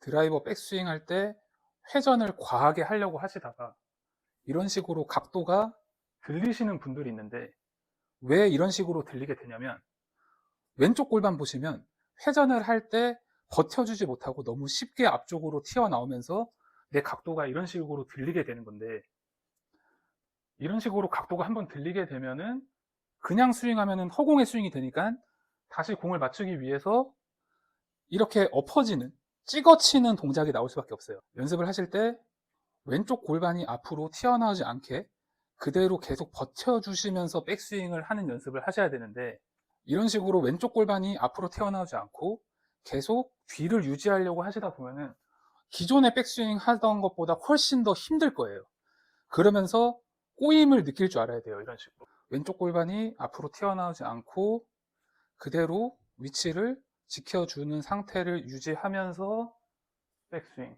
드라이버 백스윙 할 때 회전을 과하게 하려고 하시다가 이런 식으로 각도가 들리시는 분들이 있는데, 왜 이런 식으로 들리게 되냐면 왼쪽 골반 보시면 회전을 할 때 버텨주지 못하고 너무 쉽게 앞쪽으로 튀어나오면서 내 각도가 이런 식으로 들리게 되는 건데, 이런 식으로 각도가 한번 들리게 되면은 그냥 스윙하면은 허공의 스윙이 되니까 다시 공을 맞추기 위해서 이렇게 엎어지는, 찍어치는 동작이 나올 수밖에 없어요. 연습을 하실 때 왼쪽 골반이 앞으로 튀어나오지 않게 그대로 계속 버텨주시면서 백스윙을 하는 연습을 하셔야 되는데, 이런 식으로 왼쪽 골반이 앞으로 튀어나오지 않고 계속 뒤를 유지하려고 하시다 보면은 기존의 백스윙 하던 것보다 훨씬 더 힘들 거예요. 그러면서 꼬임을 느낄 줄 알아야 돼요. 이런 식으로 왼쪽 골반이 앞으로 튀어나오지 않고 그대로 위치를 지켜주는 상태를 유지하면서 백스윙.